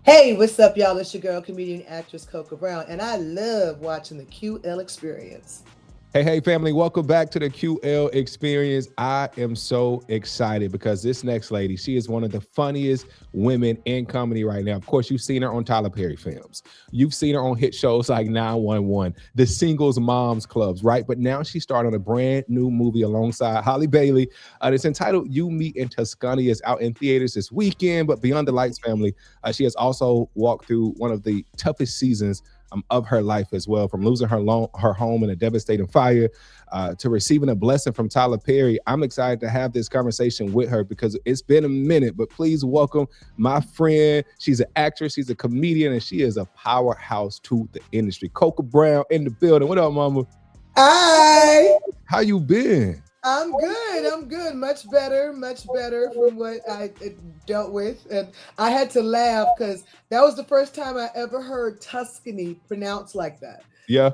Hey, what's up, y'all? It's your girl, comedian actress Coco Brown, and I love watching the QL Experience. Hey, family, welcome back to the QL Experience. I am so excited because this next lady, she is one of the funniest women in comedy right now. Of course, you've seen her on Tyler Perry films. You've seen her on hit shows like 911, the Singles Moms Clubs, right? But now she started on a brand new movie alongside Holly Bailey. It's entitled You Meet in Tuscany. It's out in theaters this weekend, but Beyond the Lights family, she has also walked through one of the toughest seasons of her life as well, from losing her home in a devastating fire to receiving a blessing from Tyler Perry. I'm excited to have this conversation with her because it's been a minute, but please welcome my friend. She's an actress, she's a comedian, and she is a powerhouse to the industry. Coco Brown in the building. What up, mama? Hi, How you been? I'm good. I'm good. Much better from what I dealt with. And I had to laugh because that was the first time I ever heard Tuscany pronounced like that. Yeah.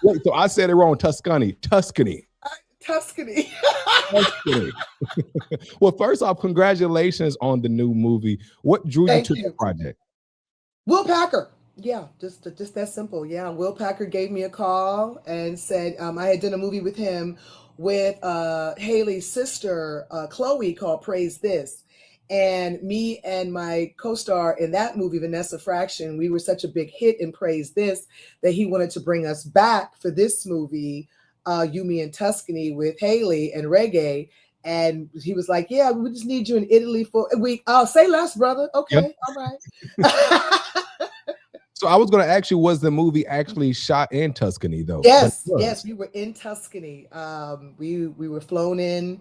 Wait, so I said it wrong. Tuscany. Tuscany. Tuscany. Well, first off, congratulations on the new movie. What drew you Thank to the you. project? Will Packer. Yeah, just that simple. Yeah, Will Packer gave me a call and said I had done a movie with him with Haley's sister Chloe called Praise This, and me and my co-star in that movie, Vanessa Fraction, we were such a big hit in Praise This that he wanted to bring us back for this movie, You Me in Tuscany with Haley and Reggae. And he was like, "Yeah, we just need you in Italy for a week." Oh, say less, brother. Yeah. Okay, all right. So I was going to ask you, was the movie actually shot in Tuscany though? But it Yes, was. we were in Tuscany. We were flown in.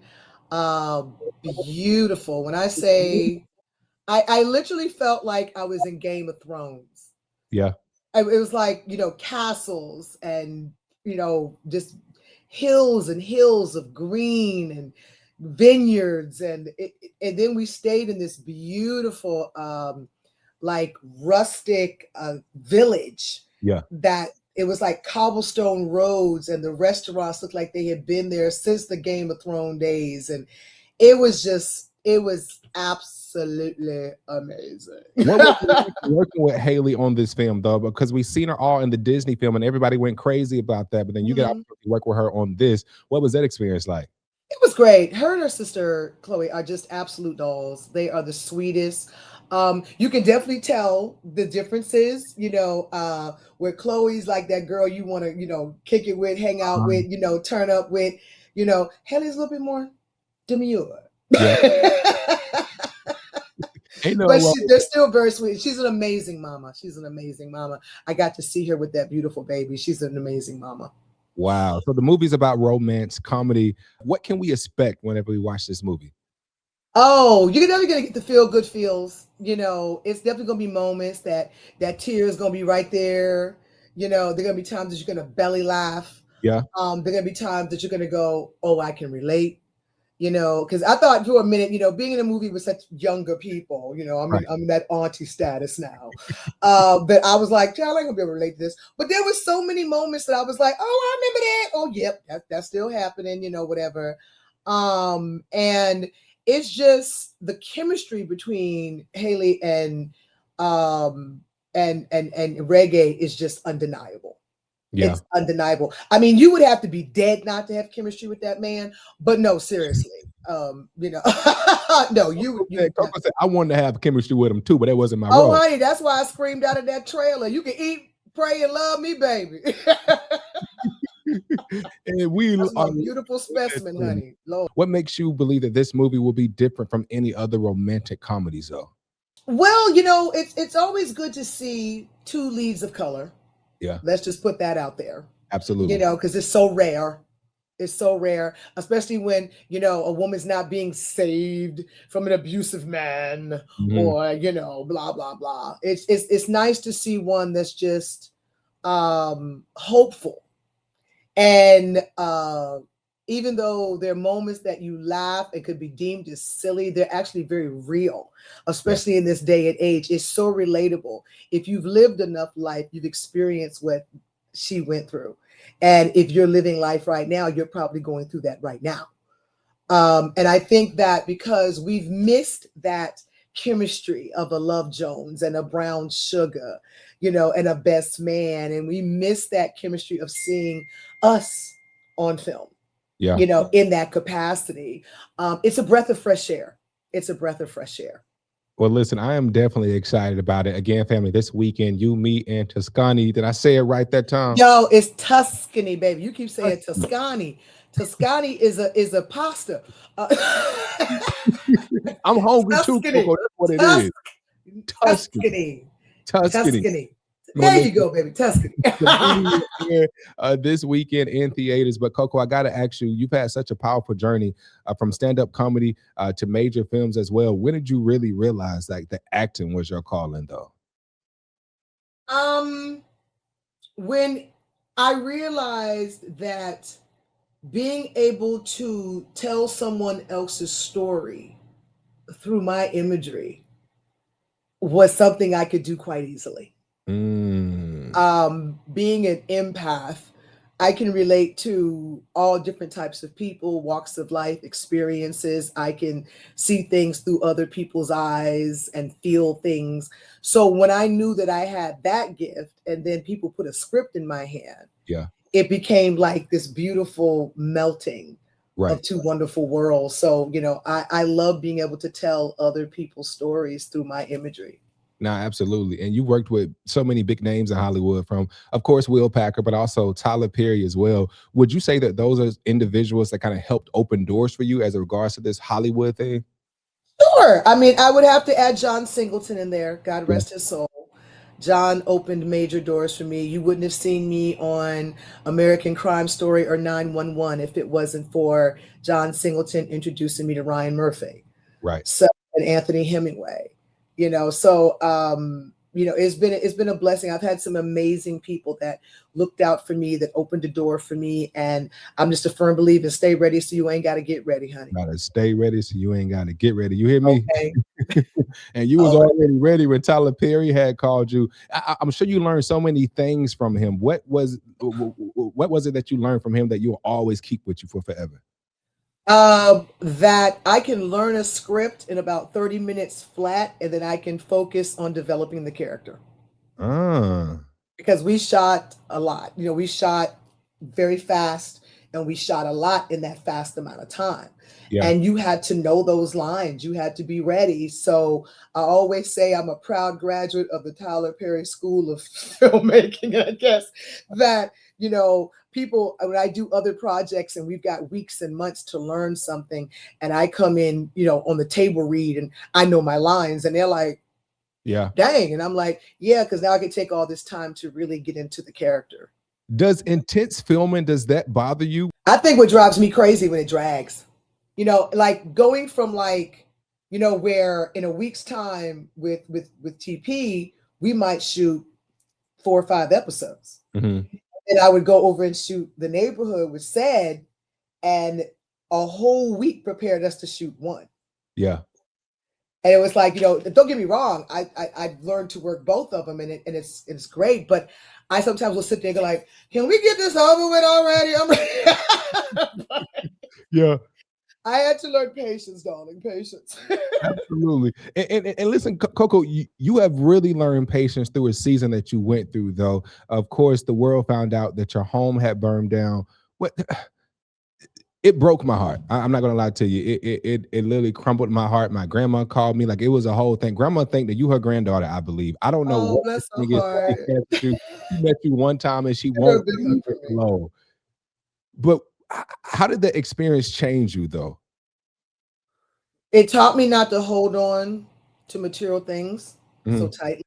Beautiful. When I say, I literally felt like I was in Game of Thrones. Yeah. It was like castles and just hills and hills of green and vineyards and then we stayed in this beautiful like rustic village Yeah. that it was like cobblestone roads and the restaurants looked like they had been there since the Game of Thrones days, and it was absolutely amazing. What was it like working with Haley on this film though? Because we seen her all in the Disney film and everybody went crazy about that. But then you get Mhm. opportunity to work with her on this. What was that experience like? It was great. Her and her sister Chloe are just absolute dolls. They are the sweetest. You can definitely tell the differences, where Chloe's like that girl you want to, kick it with, hang out with, turn up with, Haley's a little bit more demure. Yeah. Ain't no But wrong. they're still very sweet. She's an amazing mama. She's an amazing mama. I got to see her with that beautiful baby. She's an amazing mama. Wow. So the movie's about romance, comedy. What can we expect whenever we watch this movie? Oh, you're never gonna get the feel good feels. It's definitely gonna be moments that tear is gonna be right there. There are gonna be times that you're gonna belly laugh. Yeah. There are gonna be times that you're gonna go, "Oh, I can relate." Because I thought for a minute, being in a movie with such younger people, Right. I'm in that auntie status now. But I was like, "Child, I ain't gonna be able to relate to this." But there were so many moments that I was like, "Oh, I remember that. Oh, yep, that's still happening." Whatever. And it's just the chemistry between Haley um and Reggae is just undeniable. Yeah. It's undeniable. I mean, you would have to be dead not to have chemistry with that man. But no, seriously, no, you. Coco said I wanted to have chemistry with him too, but that wasn't my Oh, role. honey, that's why I screamed out of that trailer. You can eat, pray, and love me, baby. And we That's are my beautiful specimen, honey. Lord. what makes you believe that this movie will be different from any other romantic comedies though? Well, it's always good to see two leads of color. Yeah, Let's just put that out there. absolutely. Because it's so rare. It's so rare, especially when a woman's not being saved from an abusive man, Mhm. or blah blah blah. It's nice to see one that's just hopeful, and even though there are moments that you laugh and could be deemed as silly, they're actually very real, Yeah. especially in this day and age. It's so relatable. If you've lived enough life, you've experienced what she went through. And if you're living life right now, you're probably going through that right now. And I think that because we've missed that chemistry of a Love Jones and a Brown Sugar, and a Best Man. And we miss that chemistry of seeing us on film, Yeah. in that capacity. It's a breath of fresh air. It's a breath of fresh air. Well, listen, I am definitely excited about it. Again, family, this weekend, you, me, and Tuscany. Did I say it right that time? Yo, it's Tuscany, baby. You keep saying Tuscany. Tuscany. Tuscany is a pasta. Uh, I'm hungry too, Tuscany, Coco. That's what it Tus- is. Tuscany. Tuscany, Tuscany. Tuscany. Well, There you listen, go, baby. Tuscany. the movie is here this weekend in theaters. But Coco, I got to ask you, you've had such a powerful journey from stand-up comedy to major films as well. When did you really realize like the acting was your calling, though? um, when I realized that being able to tell someone else's story through my imagery was something I could do quite easily. Mm, Being an empath, I can relate to all different types of people, walks of life, experiences. I can see things through other people's eyes and feel things. So when I knew that I had that gift, and then people put a script in my hand, yeah, it became like this beautiful melting right. of two wonderful worlds. So, I love being able to tell other people's stories through my imagery. No, absolutely. And you worked with so many big names in Hollywood, from, of course, Will Packer, but also Tyler Perry as well. Would you say that those are individuals that kind of helped open doors for you as it regards to this Hollywood thing? Sure. I mean, I would have to add John Singleton in there. God Yeah, rest his soul. John opened major doors for me. You wouldn't have seen me on American Crime Story or 911 if it wasn't for John Singleton introducing me to Ryan Murphy. right. So, and Anthony Hemingway. It's been a blessing. I've had some amazing people that looked out for me, that opened the door for me, and I'm just a firm believer. Stay ready, so you ain't got to get ready, honey. Gotta stay ready so you ain't gotta get ready. You hear me? Okay. And you was All right. already ready when Tyler Perry had called you. I'm sure you learned so many things from him. What was it that you learned from him that you'll always keep with you for forever? That I can learn a script in about 30 minutes flat, and then I can focus on developing the character. Ah, Because we shot a lot. We shot very fast, and we shot a lot in that fast amount of time. yeah, And you had to know those lines. You had to be ready. So I always say I'm a proud graduate of the Tyler Perry School of Filmmaking. I guess that, people, when I do other projects and we've got weeks and months to learn something, and I come in, on the table read, and I know my lines, and they're like, yeah. dang. And I'm like, yeah, because now I can take all this time to really get into the character. Does intense filming, does that bother you? I think what drives me crazy when it drags, like going from like, where in a week's time with TP, we might shoot 4 or 5 episodes. Mhm. And I would go over and shoot The Neighborhood with Said, and a whole week prepared us to shoot one. Yeah. And it was like, don't get me wrong, I learned to work both of them, and it's great. But I sometimes will sit there and go like, can we get this over with already? I'm like, Yeah. I had to learn patience, darling, patience. Absolutely. And listen, Coco, you have really learned patience through a season that you went through, though. Of course, the world found out that your home had burned down. What it broke my heart. I'm not gonna lie to you. It literally crumbled my heart. My grandma called me, like it was a whole thing. Grandma think that you her granddaughter, I believe. I don't know Oh, what this bless her thing is that heart. she has with you. She met you one time and she Give her won't a big hug leave for it me. alone. But how did the experience change you, though? It taught me not to hold on to material things so Mhm. tightly.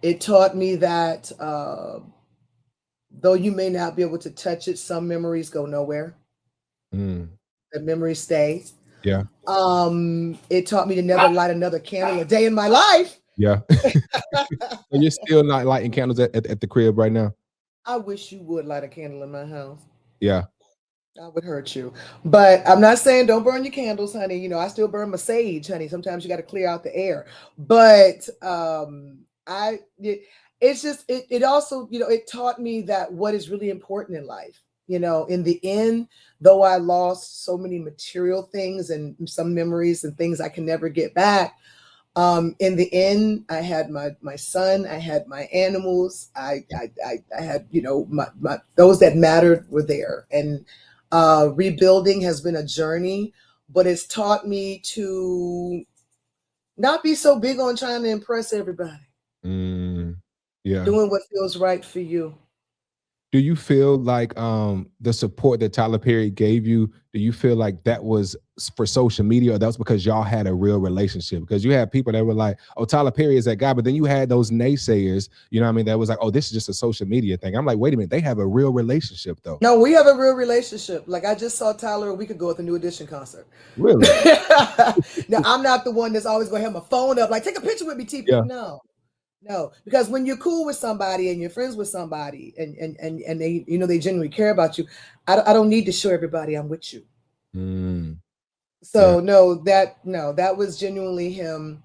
It taught me that though you may not be able to touch it, some memories go nowhere. Mm. The memories stay. Yeah. It taught me to never light another candle a day in my life. Yeah. So you're still not lighting candles at the crib right now? I wish you would light a candle in my house. Yeah. I would hurt you. But I'm not saying don't burn your candles, honey. I still burn my sage, honey. Sometimes you got to clear out the air. But it's just it also, it taught me that what is really important in life. In the end, though I lost so many material things and some memories and things I can never get back, In the end, I had my son, I had my animals, I had, my those that mattered were there. And rebuilding has been a journey, but it's taught me to not be so big on trying to impress everybody, Mm, yeah. doing what feels right for you. Do you feel like the support that Tyler Perry gave you, do you feel like that was for social media, or that was because y'all had a real relationship? Because you had people that were like, oh, Tyler Perry is that guy, but then you had those naysayers, you know what I mean, that was like, oh, this is just a social media thing. I'm like, wait a minute, they have a real relationship though. No, we have a real relationship. Like, I just saw Tyler a week ago at the New Edition concert. Really? Now, I'm not the one that's always going to have my phone up, like, take a picture with me, TP. Yeah. No, no, because when you're cool with somebody and you're friends with somebody, and they, they genuinely care about you, I don't need to show everybody I'm with you. Mm, yeah. So no, that was genuinely him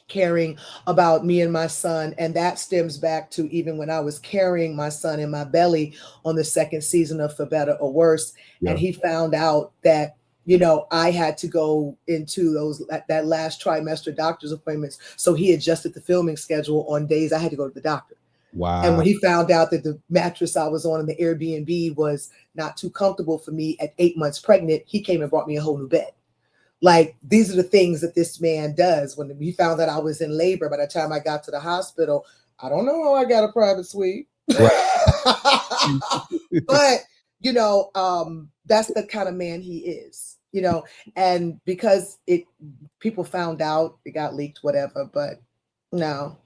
caring about me and my son. And that stems back to even when I was carrying my son in my belly on the second season of For Better or Worse. And Yeah. he found out that, I had to go into that last trimester doctor's appointments. So he adjusted the filming schedule on days I had to go to the doctor. And Wow. when he found out that the mattress I was on in the Airbnb was not too comfortable for me at 8 months pregnant, he came and brought me a whole new bed. Like, these are the things that this man does. When he found that I was in labor, by the time I got to the hospital, I don't know how I got a private suite. Right. But, that's the kind of man he is, and because people found out, it got leaked, whatever. But no,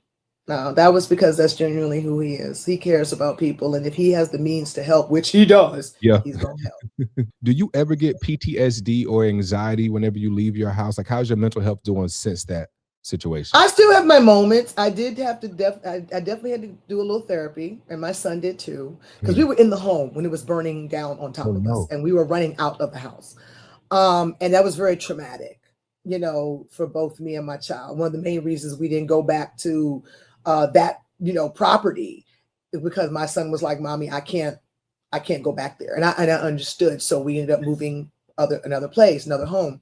no, that was because that's genuinely who he is. He cares about people. And if he has the means to help, which he does, Yeah. he's going to help. Do you ever get PTSD or anxiety whenever you leave your house? Like, how's your mental health doing since that situation? I still have my moments. I did have to I definitely had to do a little therapy, and my son did too, because we Mm. were in the home when it was burning down on Oh top of us, no. and we were running out of the house. And that was very traumatic, for both me and my child. One of the main reasons we didn't go back to that, property is because my son was like, "Mommy, I can't go back there," and I understood. So we ended up moving another place, another home.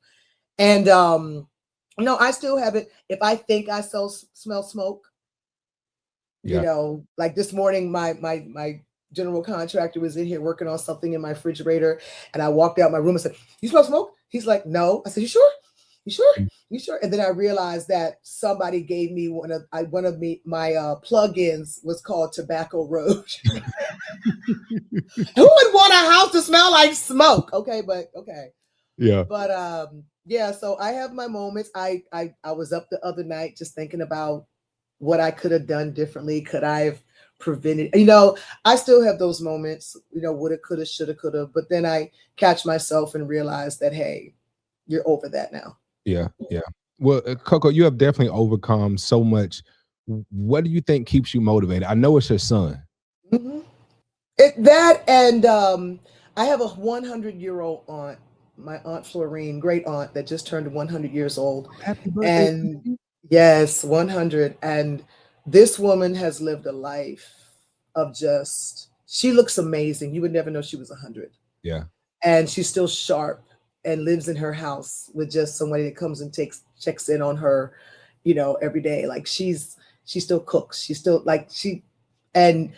And no, I still have it. If I think I smell smoke, Yeah. like this morning, my general contractor was in here working on something in my refrigerator, and I walked out my room and said, "You smell smoke?" He's like, "No." I said, "You sure? You sure? Mm. You sure?" And then I realized that somebody gave me one of my plugins was called Tobacco Road. Who would want a house to smell like smoke? Okay, but okay. Yeah. But yeah, so I have my moments. I was up the other night just thinking about what I could have done differently. Could I have prevented, I still have those moments, woulda, coulda, shoulda, coulda, but then I catch myself and realize that, hey, you're over that now. Yeah. Yeah. Well, Coco, you have definitely overcome so much. What do you think keeps you motivated? I know it's your son. Mhm. That and I have a 100-year-old aunt, my aunt Florine, great aunt that just turned 100 years old. Happy birthday to And you. yes, 100. And this woman has lived a life of just, she looks amazing. You would never know she was 100. Yeah. And she's still sharp and lives in her house with just somebody that comes and checks in on her, every day. Like, she still cooks. She's still like, and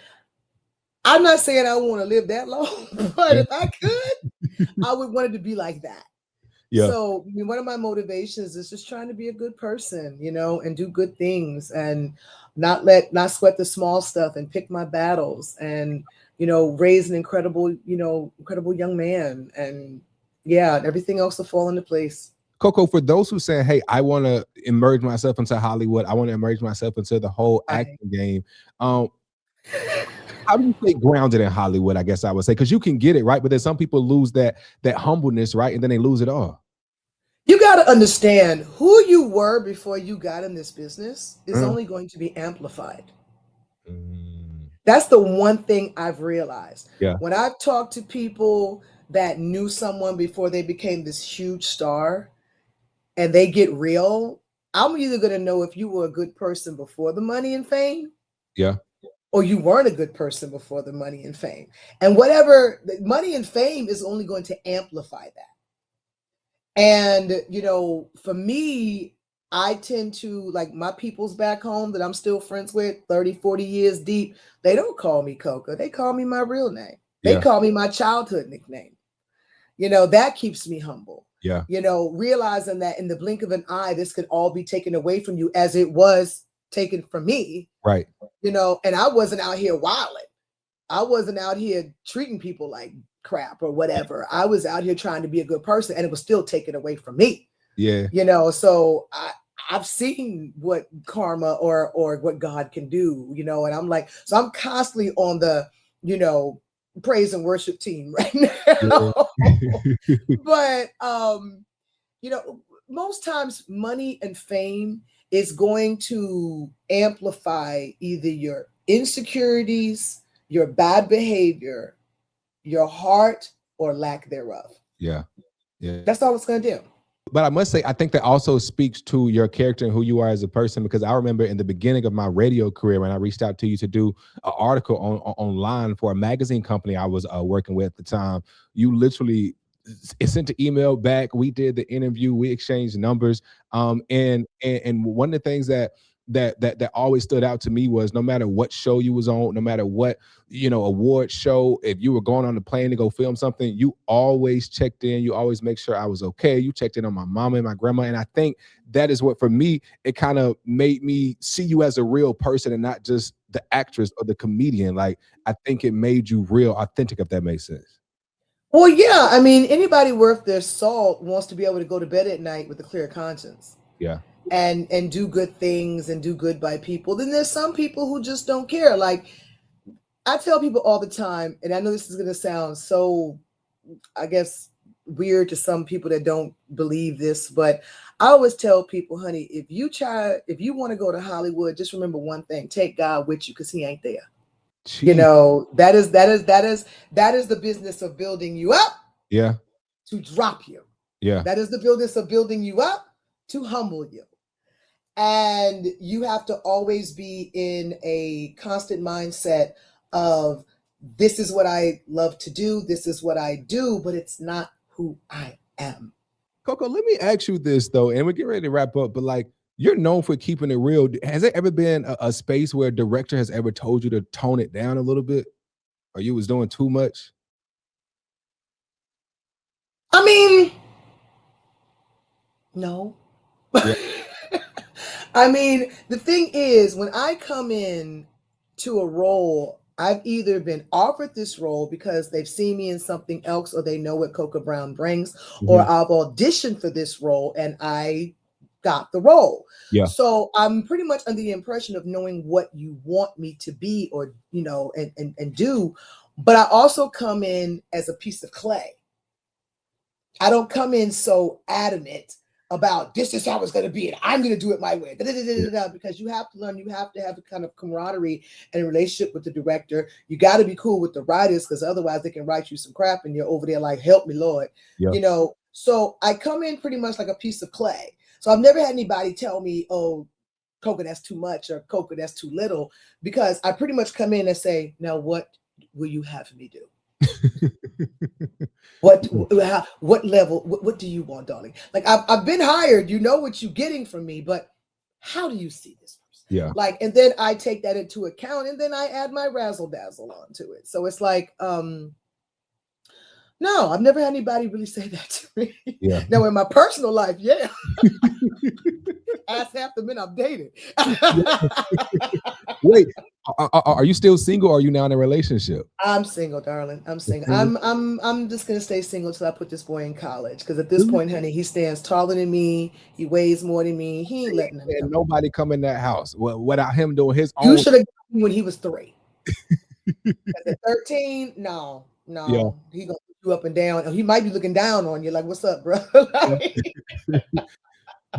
I'm not saying I want to live that long, but Yeah. if I could, I would want it to be like that. Yeah. So, I mean, one of my motivations is just trying to be a good person, and do good things, and not sweat the small stuff, and pick my battles, and raise an incredible young man, and yeah, everything else will fall into place. Coco, for those who say, "Hey, I want to immerse myself into Hollywood. I want to immerse myself into the whole Right. acting game." Um, how do you stay grounded in Hollywood? I guess I would say, because you can get it right, but then some people lose that humbleness, right, and then they lose it all. You got to understand who you were before you got in this business is Mm, only going to be amplified. mm, That's the one thing I've realized. yeah, When I've talked to people that knew someone before they became this huge star and they get real, I'm either going to know if you were a good person before the money and fame, yeah, or you weren't a good person before the money and fame. And whatever, the money and fame is only going to amplify that. And, for me, I tend to like my peoples back home that I'm still friends with 30, 40 years deep. They don't call me Coca. They call me my real name. They Yeah. call me my childhood nickname. That keeps me humble. Yeah. Realizing that in the blink of an eye, this could all be taken away from you as it was taken from me, Right. and I wasn't out here wilding. I wasn't out here treating people like crap or whatever. I was out here trying to be a good person and it was still taken away from me. Yeah. So I've seen what karma or what God can do, and I'm like, so I'm constantly on the, you know, praise and worship team right Yeah. now. But you know, most times money and fame is going to amplify either your insecurities, your bad behavior, your heart, or lack thereof. Yeah. Yeah. That's all it's going to do. But I must say, I think that also speaks to your character and who you are as a person. Because I remember in the beginning of my radio career, when I reached out to you to do an article online for a magazine company I was working with at the time, you literally sent an email back. We did the interview. We exchanged numbers. And one of the things that always stood out to me was no matter what show you was on, no matter what award show, if you were going on the plane to go film something, you always checked in. You always make sure I was okay. You checked in on my mama and my grandma. And I think that is what, for me, it kind of made me see you as a real person and not just the actress or the comedian. Like, I think it made you real authentic, if that makes sense. Well, yeah, I mean, anybody worth their salt wants to be able to go to bed at night with a clear conscience Yeah. and do good things and do good by people. Then there's some people who just don't care. Like I tell people all the time, and I know this is going to sound so, I guess, weird to some people that don't believe this, but I always tell people, honey, if you want to go to Hollywood, just remember one thing: take God with you, because He ain't there. Gee. That is the business of building you up Yeah. to drop you. Yeah. That is the business of building you up to humble you. And you have to always be in a constant mindset of this is what I love to do, this is what I do, but it's not who I am. Coco, let me ask you this though, and we're getting ready to wrap up. But like, you're known for keeping it real. Has there ever been a space where a director has ever told you to tone it down a little bit, or you was doing too much? I mean, no. Yeah. I mean, the thing is, when I come in to a role, I've either been offered this role because they've seen me in something else or they know what Coca Brown brings, or Mhm. I've auditioned for this role and I got the role. Yeah. So I'm pretty much under the impression of knowing what you want me to be or, and do. But I also come in as a piece of clay. I don't come in so adamant about this is how it's going to be and I'm going to do it my way. Yeah. Because you have to learn, you have to have a kind of camaraderie and a relationship with the director. You got to be cool with the writers because otherwise they can write you some crap and you're over there like, help me, Lord. Yeah. So I come in pretty much like a piece of clay. So I've never had anybody tell me, oh, Coca, that's too much or Coca, that's too little, because I pretty much come in and say, now what will you have me do? What level, what do you want, darling? Like I've been hired, you know what you're getting from me, but how do you see this person? Yeah. Like, and then I take that into account and then I add my razzle dazzle onto it. So it's like, no, I've never had anybody really say that to me. Yeah. Now in my personal life, yeah. Ask half the men I've dated. Wait, are you still single or are you now in a relationship? I'm single, darling. I'm You're single. single? I'm just gonna stay single till I put this boy in college. Because at this point, honey, he stands taller than me. He weighs more than me. He ain't letting him And come. nobody come in that house without him doing his You own. should have got me when he was 3. Because at 13, no, Yeah. no, he gonna put you up and down. He might be looking down on you, like, "What's up, bro?" Yeah. Like,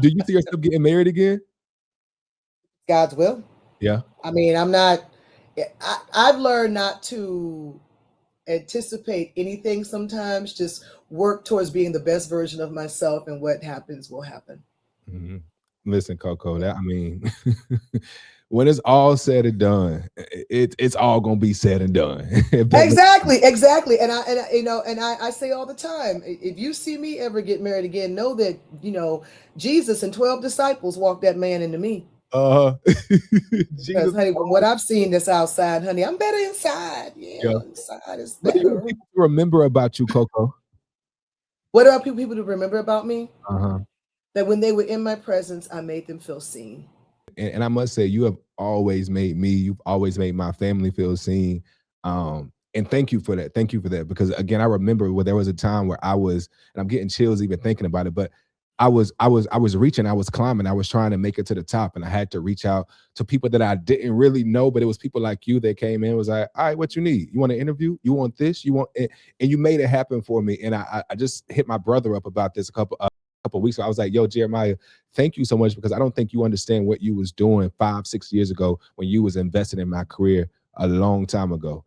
Do you see yourself getting married again? God's will. Yeah. I mean, I'm not. I've learned not to anticipate anything. Sometimes just work towards being the best version of myself, and what happens will happen. Mhm. Listen, Coco, Yeah. that I mean, when it's all said and done, it's all gonna be said and done. If that makes Exactly, exactly. And I say all the time, if you see me ever get married again, know that, Jesus and 12 disciples walked that man into me. uh Because, Jesus. honey, from what I've seen this outside, honey, I'm better inside. Yeah. Yeah, inside is What do you want better. people to remember about you, Coco? What do I want people to remember about me? Uh-huh. That when they were in my presence, I made them feel seen. And I must say, you have always made me, you've always made my family feel seen. And thank you for that. Thank you for that. Because again, I remember where there was a time where I was, and I'm getting chills even thinking about it, but I was reaching, I was climbing, I was trying to make it to the top, and I had to reach out to people that I didn't really know, but it was people like you that came in, was like, all right, what you need? You want an interview? You want this? You want it? And you made it happen for me. And I just hit my brother up about this a couple of weeks ago. I was like, yo, Jeremiah, thank you so much, because I don't think you understand what you was doing 5, 6 years ago when you was invested in my career a long time ago.